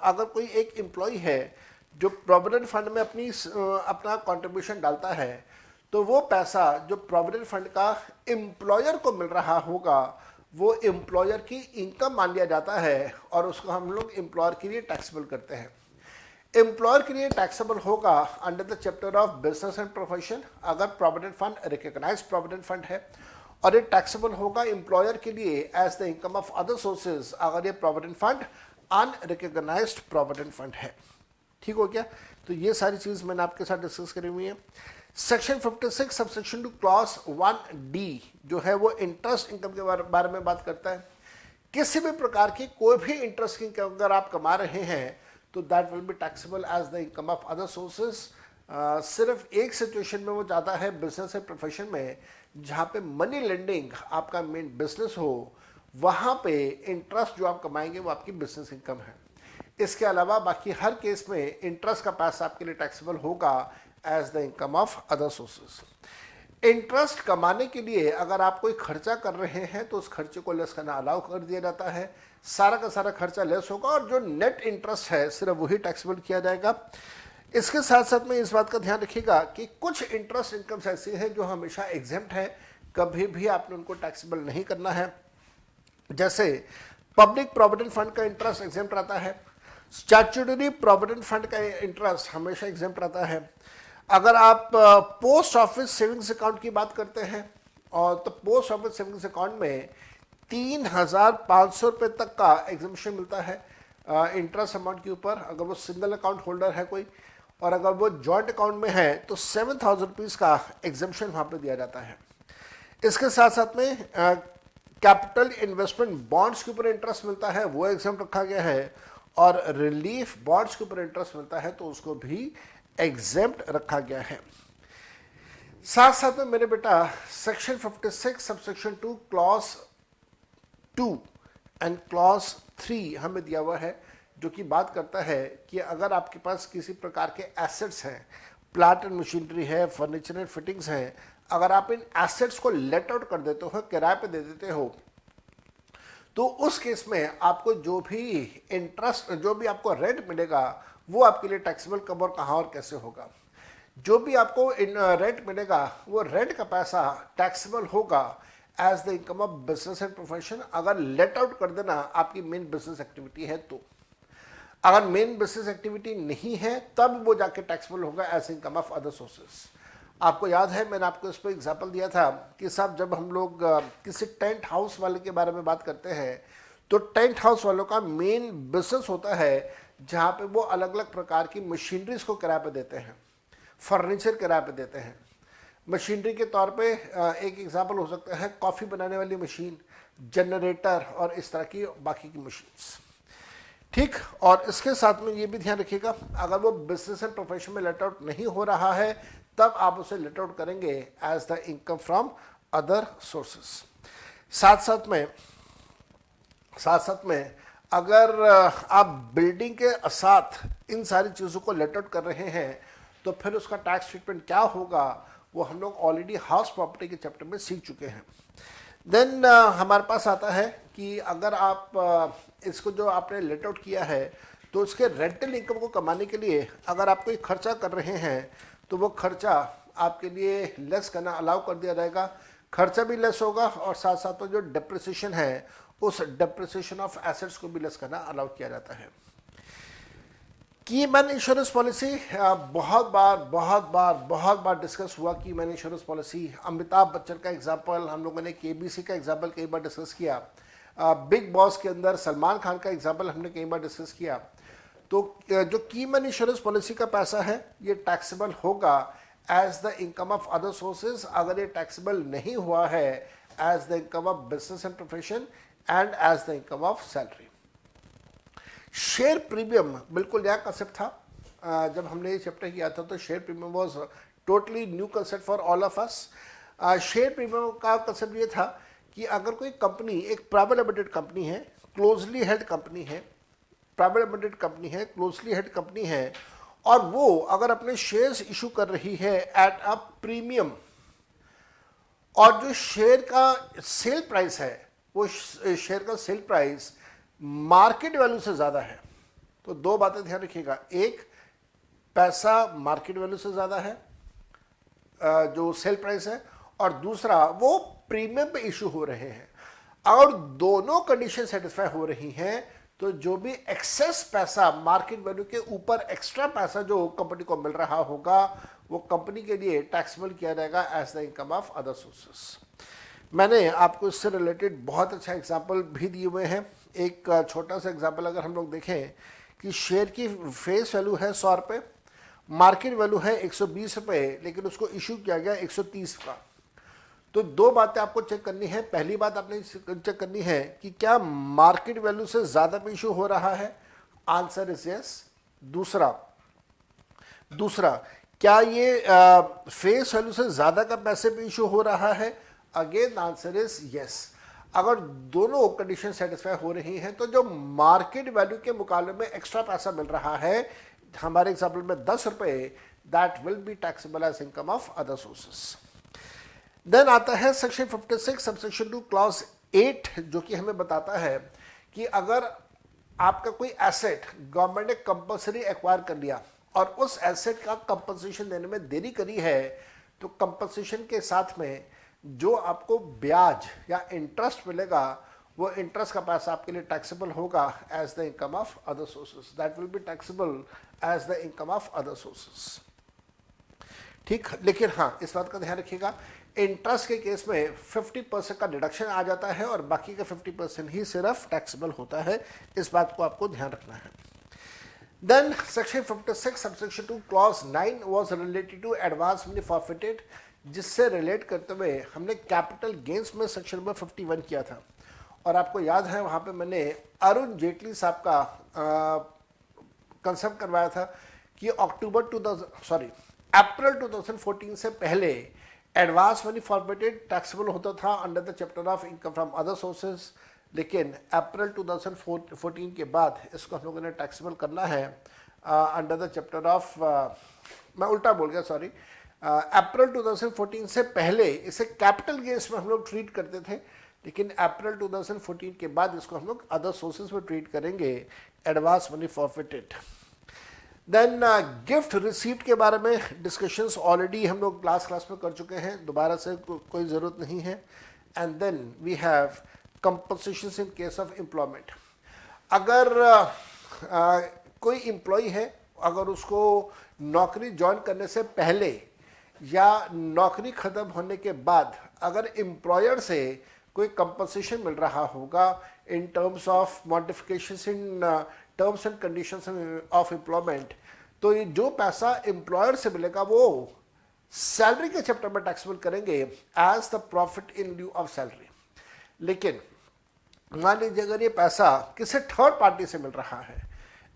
अगर कोई एक एम्प्लॉय है जो प्रोविडेंट फंड में अपना कंट्रीब्यूशन डालता है तो वो पैसा जो प्रोविडेंट फंड का एम्प्लॉयर को मिल रहा होगा वो एम्प्लॉयर की इनकम मान लिया जाता है और उसको हम लोग एम्प्लॉयर के लिए टैक्सेबल करते हैं। एम्प्लॉयर के लिए टैक्सेबल होगा under the chapter of business and profession अगर provident fund recognized provident fund है, और ये टैक्सेबल होगा एम्प्लॉयर के लिए as the income of other sources अगर ये provident fund unrecognized provident fund है। ठीक हो गया? तो ये सारी चीज मैंने आपके साथ डिस्कस करी हुई है। Section 56 sub section 2 clause 1D जो है वो इंटरेस्ट इनकम के बारे में बात करता है। किसी भी प्रकार की कोई भी इंटरेस्ट इनकम अगर आप कमा रहे हैं तो that will be taxable as the income of other sources. सिर्फ एक सिचुएशन में वो जाता है बिजनेस एंड प्रोफेशन में जहाँ पे मनी लेंडिंग आपका मेन बिजनेस हो, वहाँ पे इंटरेस्ट जो आप कमाएंगे वो आपकी बिजनेस इनकम है। इसके अलावा बाकी हर केस में इंटरेस्ट का पैसा आपके लिए टैक्सेबल होगा as the income of other sources. Interest कमाने के लिए अगर आप कोई खर्चा कर रहे हैं तो उस खर्चे को लेस करना अलाउ कर दिया जाता है। सारा का सारा खर्चा लेस होगा और जो नेट इंटरेस्ट है सिर्फ वही टैक्सेबल किया जाएगा। इसके साथ साथ में इस बात का ध्यान रखिएगा कि कुछ इंटरेस्ट इनकम्स ऐसी हैं जो हमेशा एग्जेम्प्ट है, कभी भी आपने उनको टैक्सेबल नहीं करना है। जैसे पब्लिक प्रोविडेंट फंड का इंटरेस्ट एग्जेम्प्ट रहता है, स्टैट्यूटरी प्रोविडेंट फंड का इंटरेस्ट हमेशा एग्जेम्प्ट रहता है। अगर आप पोस्ट ऑफिस सेविंग्स अकाउंट की बात करते हैं और तो पोस्ट ऑफिस सेविंग्स अकाउंट में 3,500 रुपये तक का एग्जेम्पशन मिलता है इंटरेस्ट अमाउंट के ऊपर अगर वो सिंगल अकाउंट होल्डर है कोई, और अगर वो जॉइंट अकाउंट में है तो 7,000 रुपीज़ का एग्जेम्पशन वहाँ पे दिया जाता है। इसके साथ साथ में कैपिटल इन्वेस्टमेंट बॉन्ड्स के ऊपर इंटरेस्ट मिलता है, वो एग्जाम्प्ट रखा गया है, और रिलीफ बॉन्ड्स के ऊपर इंटरेस्ट मिलता है तो उसको भी एग्जेम्प्ट रखा गया है। साथ साथ में मेरे बेटा section 56 sub section 2 clause 2 and clause 3 हमें दिया हुआ है जो कि बात करता है कि अगर आपके पास किसी प्रकार के एसेट्स हैं, प्लांट एंड मशीनरी है, फर्नीचर एंड फिटिंग्स हैं, अगर आप इन एसेट्स को लेट आउट कर देते हो, किराए पे दे देते हो, तो उस केस में आपको जो भी इंटरेस्ट जो भी आपको रेंट मिलेगा वो आपके लिए टैक्सेबल कब और कहाँ और कैसे होगा। जो भी आपको रेंट मिलेगा वो रेंट का पैसा टैक्सेबल होगा as the income of business and profession अगर लेट आउट कर देना आपकी मेन बिजनेस एक्टिविटी है तो। अगर मेन बिजनेस एक्टिविटी नहीं है तब वो जाके टैक्सेबल होगा as income of other sources. आपको याद है मैंने आपको इस पर एग्जाम्पल दिया था कि साहब जब हम लोग किसी टेंट हाउस वाले के बारे में बात करते हैं तो टेंट हाउस वालों का मेन बिजनेस होता है जहाँ पे वो अलग अलग प्रकार की मशीनरीज को किराए पे देते हैं, फर्नीचर किराए पे देते हैं। मशीनरी के तौर पे एक एग्जांपल हो सकता है कॉफ़ी बनाने वाली मशीन, जनरेटर और इस तरह की बाकी की मशीन्स। ठीक, और इसके साथ में ये भी ध्यान रखिएगा, अगर वो बिजनेस एंड प्रोफेशन में लेट आउट नहीं हो रहा है तब आप उसे लेट आउट करेंगे as the income from other sources. साथ साथ में अगर आप बिल्डिंग के साथ इन सारी चीज़ों को लेट आउट कर रहे हैं तो फिर उसका टैक्स ट्रीटमेंट क्या होगा वो हम लोग ऑलरेडी हाउस प्रॉपर्टी के चैप्टर में सीख चुके हैं। देन हमारे पास आता है कि अगर आप इसको जो आपने लेट आउट किया है तो उसके रेंटल इनकम को कमाने के लिए अगर आप कोई खर्चा कर रहे हैं तो वो खर्चा आपके लिए लेस करना अलाउ कर दिया जाएगा। खर्चा भी लेस होगा और साथ साथ में जो डेप्रिसिएशन है उस डेप्रिसिएशन ऑफ एसेट्स को भी लेस करना अलाउ किया जाता है। की मैन इंश्योरेंस पॉलिसी बहुत बार डिस्कस हुआ। की man insurance policy, Amitabh Bachchan का एग्जाम्पल, हम लोगों ने केबीसी का एग्जाम्पल कई बार डिस्कस किया, बिग बॉस के अंदर सलमान खान का एग्जाम्पल हमने कई बार डिस्कस किया। तो जो की मैन इंश्योरेंस पॉलिसी का पैसा है ये टैक्सेबल होगा as the income of other sources. अगर ये टैक्सेबल नहीं हुआ है as the income of business and profession and as the income of salary. Share premium बिल्कुल नया कंसेप्ट था। जब हमने ये चैप्टर किया था तो share premium was totally new concept for all of us. Share premium का कंसेप्ट ये था कि अगर कोई कंपनी एक प्राइवेट लिमिटेड कंपनी है, क्लोजली हेल्ड कंपनी है, प्राइवेट लिमिटेड कंपनी है, क्लोजली हेल्ड कंपनी है, और वो अगर अपने शेयर्स इशू कर रही है एट अ प्रीमियम और जो शेयर का सेल प्राइस है वो शेयर का सेल प्राइस मार्केट वैल्यू से ज़्यादा है, तो दो बातें ध्यान रखिएगा। एक, पैसा मार्केट वैल्यू से ज़्यादा है जो सेल प्राइस है, और दूसरा वो प्रीमियम पे इशू हो रहे हैं। और दोनों कंडीशन सेटिस्फाई हो रही हैं तो जो भी एक्सेस पैसा मार्केट वैल्यू के ऊपर एक्स्ट्रा पैसा जो कंपनी को मिल रहा होगा वो कंपनी के लिए टैक्सेबल किया जाएगा as the income of other sources. मैंने आपको इससे रिलेटेड बहुत अच्छा एग्जाम्पल भी दिए हुए हैं। एक छोटा सा एग्जाम्पल अगर हम लोग देखें कि शेयर की फेस वैल्यू है 100 रुपये, मार्केट वैल्यू है 120 रुपये, लेकिन उसको इशू किया गया 130 का। तो दो बातें आपको चेक करनी है। पहली बात आपने चेक करनी है कि क्या मार्केट वैल्यू से ज़्यादा पे इशू हो रहा है, आंसर इज यस। दूसरा क्या ये फेस वैल्यू से ज़्यादा का पैसे पे इशू हो रहा है, अगेन आंसर इज यस। अगर दोनों कंडीशन सेटिस्फाई हो रही हैं तो जो मार्केट वैल्यू के मुकाबले में एक्स्ट्रा पैसा मिल रहा है, हमारे एग्जाम्पल में 10 रुपये, that will be taxable as income of other sources. Then आता है सेक्शन 56 सबसेक्शन 2 क्लॉज 8, जो कि हमें बताता है कि अगर आपका कोई एसेट गवर्नमेंट ने कंपल्सरी एक्वायर कर लिया और उस एसेट का कंपनसेशन देने में देरी करी है तो कंपनसेशन के साथ में जो आपको ब्याज या इंटरेस्ट मिलेगा वो इंटरेस्ट का पैसा आपके लिए टैक्सेबल होगा as the income of other sources. That will be taxable as the income of other sources. ठीक, लेकिन हाँ इस बात का ध्यान रखिएगा, इंटरेस्ट के केस में 50% का डिडक्शन आ जाता है और बाकी का 50% ही सिर्फ टैक्सेबल होता है। इस बात को आपको ध्यान रखना है। Then section 56 subsection 2 clause 9 was related to advance money forfeited, जिससे रिलेट करते हुए हमने कैपिटल गेंस में सेक्शन नंबर 51 किया था। और आपको याद है वहाँ पे मैंने अरुण जेटली साहब का कंसेप्ट करवाया था कि अप्रैल 2014 से पहले एडवांस मनी फॉरफिटेड टैक्सेबल होता था under the chapter of income from other sources, लेकिन अप्रैल 2014 के बाद इसको हम लोगों ने टैक्सेबल करना है अंडर द चैप्टर ऑफ, मैं उल्टा बोल गया सॉरी, अप्रैल 2014 से पहले इसे कैपिटल गेन्स में हम लोग ट्रीट करते थे, लेकिन अप्रैल 2014 के बाद इसको हम लोग अदर सोर्सेज में ट्रीट करेंगे advance money forfeited. Then gift receipt के बारे में डिस्कशंस ऑलरेडी हम लोग क्लास में कर चुके हैं, दोबारा से कोई ज़रूरत नहीं है। And then we have compensations in case of employment. अगर कोई एम्प्लॉय है, अगर उसको नौकरी ज्वाइन करने से पहले या नौकरी ख़त्म होने के बाद अगर एम्प्लॉयर से कोई कंपनसेशन मिल रहा होगा इन terms of modifications in terms and conditions of employment, तो ये जो पैसा एम्प्लॉयर से मिलेगा वो सैलरी के चैप्टर में टैक्सेबल करेंगे as the profit in lieu of salary. लेकिन मान लीजिए अगर ये पैसा किसी थर्ड पार्टी से मिल रहा है,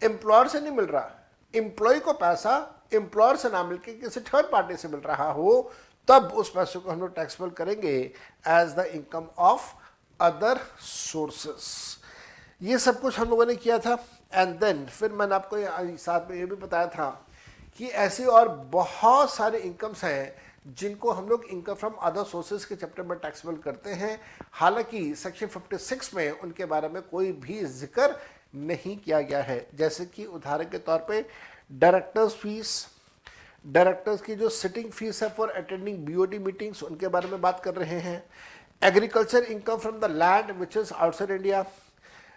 एम्प्लॉयर से नहीं मिल रहा, एम्प्लॉय को पैसा एम्प्लॉयर से ना मिलकर किसी थर्ड पार्टी से मिल रहा हो, तब उस पैसे को हम लोग टैक्सेबल करेंगे as the income of other sources. ये सब कुछ हम लोगों ने किया था। एंड देन फिर मैंने आपको साथ में ये भी बताया था कि ऐसे और बहुत सारे इनकम्स हैं जिनको हम लोग इनकम फ्रॉम अदर सोर्सेज के चैप्टर में टैक्सेबल करते हैं। हालांकि सेक्शन 56 में उनके बारे में कोई भी जिक्र नहीं किया गया है। जैसे कि उदाहरण के तौर पे डायरेक्टर्स फीस, डायरेक्टर्स की जो सिटिंग फीस है फॉर अटेंडिंग बीओडी मीटिंग्स, उनके बारे में बात कर रहे हैं। Agriculture income from the land which is outside India,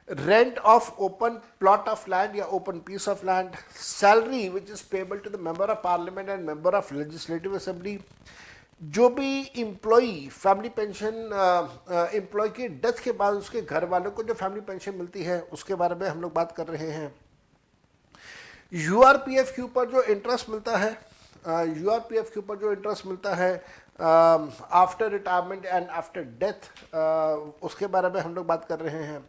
rent of open plot of land या open piece of land, salary which is payable to the member of parliament and member of legislative assembly, जो भी employee family pension employee की death के बाद उसके घर वालों को जो फैमिली पेंशन मिलती है उसके बारे में हम लोग बात कर रहे हैं। यूआरपीएफ के ऊपर जो इंटरेस्ट मिलता है, यूआरपीएफ के ऊपर जो इंटरेस्ट मिलता है after retirement and after death, उसके बारे में हम लोग बात कर रहे हैं।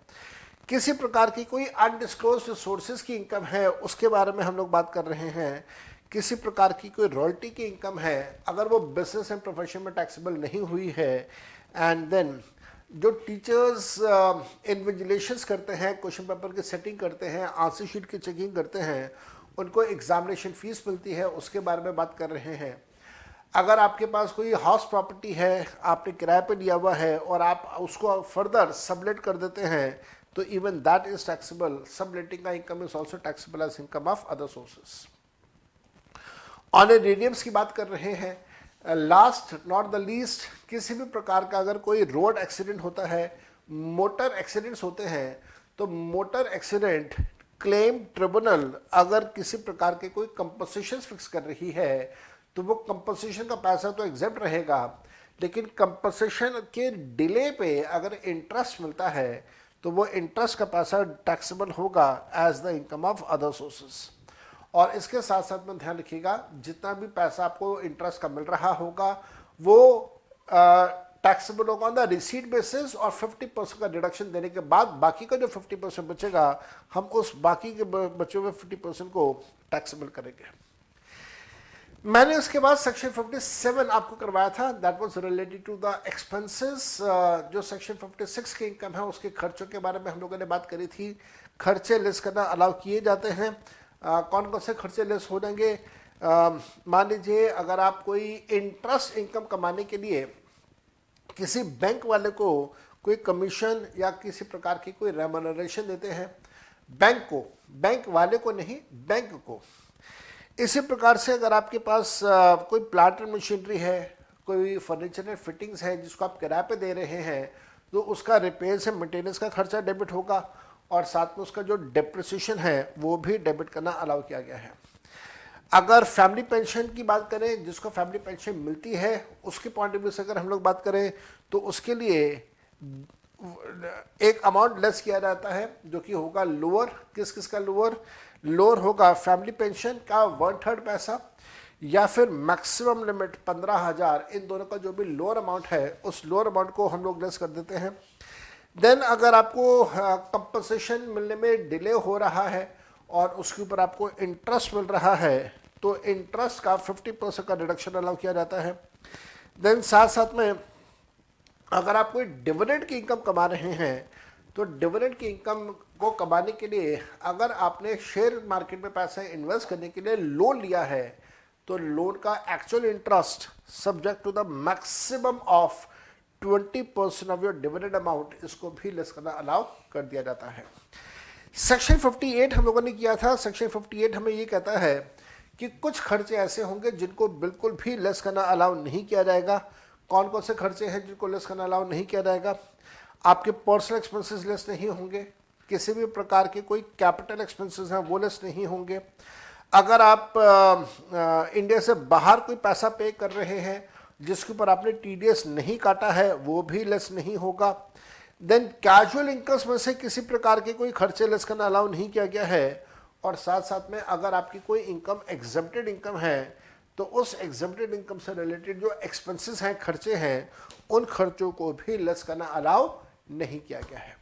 किसी प्रकार की कोई अनडिस्क्लोज्ड सोर्सेज की इनकम है उसके बारे में हम लोग बात कर रहे हैं। किसी प्रकार की कोई रॉयल्टी की इनकम है, अगर वो बिजनेस एंड प्रोफेशन में टैक्सेबल नहीं हुई है। एंड देन जो टीचर्स इन्विजिलेशंस करते हैं, क्वेश्चन पेपर की सेटिंग करते हैं, आंसर शीट की चेकिंग करते हैं, उनको एग्जामिनेशन फीस मिलती है, उसके बारे में बात कर रहे हैं। अगर आपके पास कोई हाउस प्रॉपर्टी है, आपने किराए पे लिया हुआ है और आप उसको फर्दर सबलेट कर देते हैं, तो even that is taxable. Subletting का income is also taxable as income of other sources. Honorariums की बात कर रहे हैं। लास्ट नॉट द लीस्ट, किसी भी प्रकार का अगर कोई रोड एक्सीडेंट होता है, मोटर एक्सीडेंट्स होते हैं, तो मोटर एक्सीडेंट क्लेम ट्रिब्यूनल अगर किसी प्रकार के कोई कंपनसेशन फिक्स कर रही है तो वो कंपनसेशन का पैसा तो एग्जेप्ट रहेगा, लेकिन कंपनसेशन के डिले पे अगर इंटरेस्ट मिलता है तो वो इंटरेस्ट का पैसा टैक्सेबल होगा as the income of other sources. और इसके साथ साथ में ध्यान रखिएगा, जितना भी पैसा आपको इंटरेस्ट का मिल रहा होगा वो टैक्सेबल होगा ऑन द रिसीट बेसिस, और 50% का डिडक्शन देने के बाद बाकी का जो 50% बचेगा हम उस बाकी के बचे हुए 50% को टैक्सेबल करेंगे। मैंने उसके बाद सेक्शन 57 आपको करवाया था, that was related to the expenses. जो सेक्शन 56 के इनकम है उसके खर्चों के बारे में हम लोगों ने बात करी थी। खर्चे लेस करना अलाउ किए जाते हैं। कौन कौन से खर्चे लेस हो जाएंगे? मान लीजिए अगर आप कोई इंटरेस्ट इनकम कमाने के लिए किसी बैंक वाले को कोई कमीशन या किसी प्रकार की कोई रेम्यूनरेशन देते हैं, बैंक को, बैंक वाले को नहीं, बैंक को। इसी प्रकार से अगर आपके पास कोई प्लांट एंड मशीनरी है, कोई फर्नीचर एंड फिटिंग्स है जिसको आप किराए पे दे रहे हैं, तो उसका रिपेयर से मेंटेनेंस का खर्चा डेबिट होगा, और साथ में उसका जो डेप्रिसिएशन है वो भी डेबिट करना अलाउ किया गया है। अगर फैमिली पेंशन की बात करें, जिसको फैमिली पेंशन मिलती है उसके पॉइंट ऑफ व्यू से अगर हम लोग बात करें तो उसके लिए एक अमाउंट लेस किया जाता है जो कि होगा लोअर। किस किस का लोअर? लोअर होगा फैमिली पेंशन का 1/3 पैसा, या फिर मैक्सिमम लिमिट 15,000। इन दोनों का जो भी लोअर अमाउंट है उस लोअर अमाउंट को हम लोग लेस कर देते हैं। देन अगर आपको कंपनसेशन मिलने में डिले हो रहा है और उसके ऊपर आपको इंटरेस्ट मिल रहा है तो इंटरेस्ट का 50% का डिडक्शन अलाउ किया जाता है। देन साथ साथ में अगर आप कोई डिविडेंड की इनकम कमा रहे हैं तो डिविडेंड की इनकम को कमाने के लिए अगर आपने शेयर मार्केट में पैसा इन्वेस्ट करने के लिए लोन लिया है तो लोन का actual interest subject to the maximum of 20% of your dividend amount, इसको भी लेस करना अलाउ कर दिया जाता है। सेक्शन 58 हम लोगों ने किया था। सेक्शन 58 हमें ये कहता है कि कुछ खर्चे ऐसे होंगे जिनको बिल्कुल भी लेस करना अलाउ नहीं किया जाएगा। कौन कौन से खर्चे हैं जिनको लेस करना अलाउ नहीं किया जाएगा? आपके पर्सनल एक्सपेंसेस लेस नहीं होंगे, किसी भी प्रकार के कोई कैपिटल एक्सपेंसेस हैं वो लेस नहीं होंगे। अगर आप इंडिया से बाहर कोई पैसा पे कर रहे हैं जिसके ऊपर आपने TDS नहीं काटा है वो भी लेस नहीं होगा। देन कैजुअल इनकम्स में से किसी प्रकार के कोई खर्चे लेस करना अलाउ नहीं किया गया है। और साथ साथ में अगर आपकी कोई इनकम एग्जम्प्टेड इनकम है तो उस एग्जम्प्टेड इनकम से रिलेटेड जो एक्सपेंसेस हैं, खर्चे हैं, उन खर्चों को भी लेस करना अलाउ नहीं किया गया है।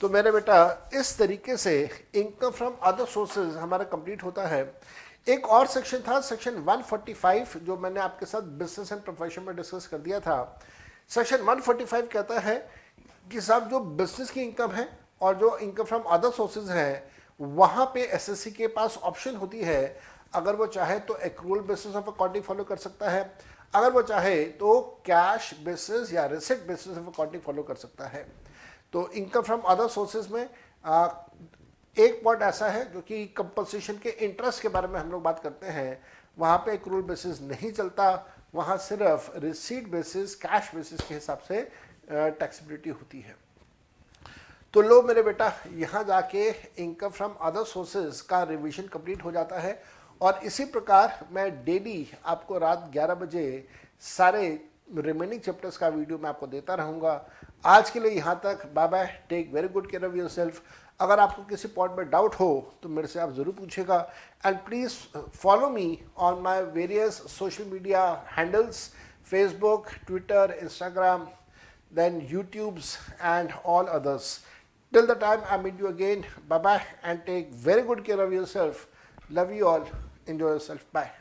तो मेरे बेटा इस तरीके से इनकम फ्रॉम अदर सोर्सेज हमारा कंप्लीट होता है। एक और सेक्शन था, सेक्शन 145, जो मैंने आपके साथ बिजनेस एंड प्रोफेशन में डिस्कस कर दिया था। सेक्शन 145 कहता है कि साहब जो बिजनेस की इनकम है और जो इनकम फ्रॉम अदर सोर्सेज है, वहाँ पे एसएससी के पास ऑप्शन होती है, अगर वो चाहे तो accrual basis of accounting follow कर सकता है, अगर वो चाहे तो कैश बेसिस या receipt basis of accounting follow कर सकता है। तो इनकम फ्रॉम अदर सोर्सेज में एक पॉइंट ऐसा है जो कि कंपनसेशन के इंटरेस्ट के बारे में हम लोग बात करते हैं, वहाँ पे एक्रूअल बेसिस नहीं चलता, वहाँ सिर्फ रिसीट बेसिस, कैश बेसिस के हिसाब से टैक्सेबिलिटी होती है। तो लो मेरे बेटा, यहाँ जाके इनकम फ्रॉम अदर सोर्सेज का रिवीजन कंप्लीट हो जाता है। और इसी प्रकार मैं डेली आपको रात 11 बजे सारे रिमेनिंग चैप्टर्स का वीडियो मैं आपको देता रहूँगा। आज के लिए यहाँ तक, bye bye, take very good care of yourself. अगर आपको किसी पॉइंट में डाउट हो तो मेरे से आप ज़रूर पूछेगा। And please follow me on my various social media handles, Facebook, Twitter, Instagram, then YouTubes and all others. Till the time I meet you again, bye bye and take very good care of yourself. Love you all. Enjoy yourself. Bye.